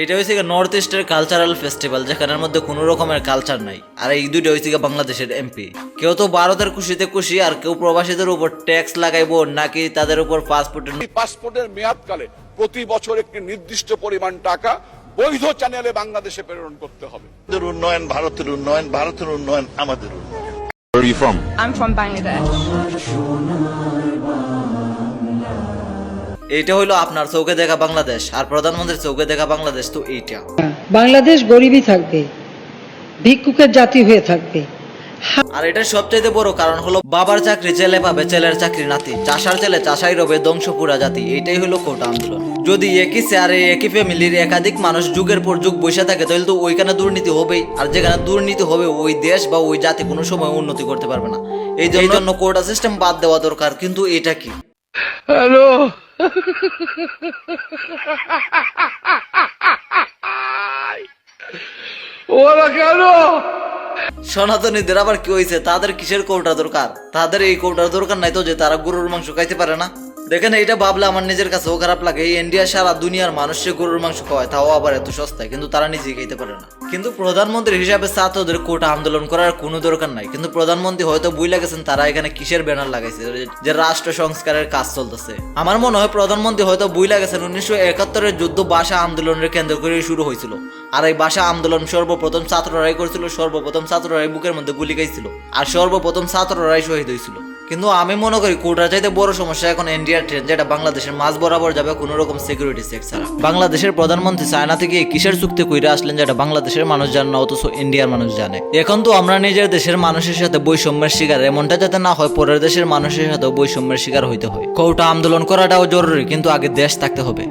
এটা হয়েছে নর্থ ইস্টের কালচারাল ফেস্টিভ্যাল, যেখানের মধ্যে কোনো রকমের কালচার নাই। আর এই দুইটা হয়েছে বাংলাদেশের এমপি। কেউ তো ভারতের খুশিতে খুশি, আর কেউ প্রবাসীদের উপর ট্যাক্স লাগাইবো নাকি তাদের উপর পাসপোর্টের মেয়াদকালে প্রতি বছর একটি নির্দিষ্ট পরিমাণ টাকা বৈধ চ্যানেলে বাংলাদেশে প্রেরণ করতে হবে। উন্নয়ন ভারতের উন্নয়ন, ভারতের উন্নয়ন আমাদের উন্নয়ন। Where are you from? I'm from Bangladesh. এইটা হইলো আপনার চৌকে দেখা বাংলাদেশ, আর প্রধানমন্ত্রীর চৌকে দেখা বাংলাদেশ তো এইটা। বাংলাদেশ গরিবই থাকবে, ভিক্ষুকের জাতি হয়ে থাকবে। আর এটার সবচাইতে বড় কারণ হলো বাবার চাকরি ছেলে পাবে, ছেলের চাকরি নাতি, চাষার ছেলে চাষাই রবে, ধ্বংস পুরা জাতি। এইটাই হলো কোটা আন্দোলন। যদি একই চেয়ারে একই ফ্যামিলির একাধিক মানুষ যুগের পর যুগ বসে থাকে, তাহলে তো ওইখানে দুর্নীতি হবেই। আর যেখানে দুর্নীতি হবে, ওই দেশ বা ওই জাতি কোনো সময় উন্নতি করতে পারবে না। এই জন্য কোটা সিস্টেম বাদ দেওয়া দরকার। কিন্তু এটা কি? Hello. Hola, Carlos. সনাতনীদের আবার কি হয়েছে? তাদের কিসের কোটা দরকার? তাদের এই কোটার দরকার নাই তো যে তারা গরুর মাংস খাইতে পারে না। দেখেন, এটা ভাবলে আমার নিজের কাছেও খারাপ লাগে। এই ইন্ডিয়া সারা দুনিয়ার মানুষকে গরুর মাংস খাওয়ায়, তাও আবার এত সস্তায়, কিন্তু তারা নিজেই খাইতে পারে না। কিন্তু প্রধানমন্ত্রী হিসাবে ছাত্রদের কোটা আন্দোলন করার কোনো দরকার নাই। কিন্তু প্রধানমন্ত্রী হয়তো বুঝলে গেছেন তারা এখানে কিসের ব্যানার লাগাইছে, যে রাষ্ট্র সংস্কারের কাজ চলতেছে। আমার মনে হয় প্রধানমন্ত্রী হয়তো বুঝলে গেছেন 1971-এর যুদ্ধ ভাষা আন্দোলনের কেন্দ্র করে শুরু হয়েছিল। আর এই ভাষা আন্দোলন সর্বপ্রথম ছাত্ররাই করেছিল, সর্বপ্রথম ছাত্ররাই বুকের মধ্যে গুলি খাইছিল, আর সর্বপ্রথম ছাত্ররাই শহীদ হয়েছিল। কিন্তু আমি মনে করি কোটার চাইতে বড় সমস্যা এখন ইন্ডিয়ার ট্রেন, যেটা বাংলাদেশের মাঝ বরাবর যাবে কোনো রকম সিকিউরিটি চেক ছাড়া। বাংলাদেশের প্রধানমন্ত্রী চায়না থেকে কিসের চুক্তি কইরা আসলেন, যেটা বাংলাদেশের মানুষ জানে না, অথচ ইন্ডিয়ার মানুষ জানে। এখন তো আমরা নিজের দেশের মানুষের সাথে বৈষম্যের শিকার, এমনটা যাতে না হয় পরের দেশের মানুষের সাথে বৈষম্যের শিকার হইতে হয়। কোটা আন্দোলন করাটাও জরুরি, কিন্তু আগে দেশ থাকতে হবে।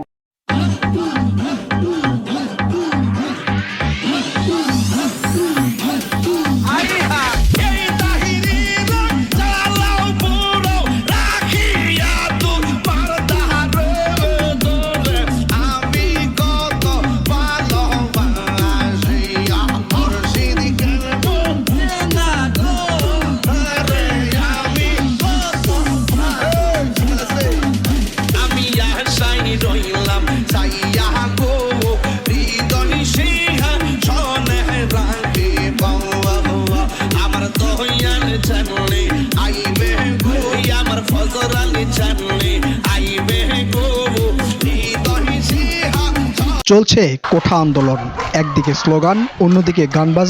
চলছে কোঠা আন্দোলন, একদিকে স্লোগান, অন্যদিকে গানবাজ।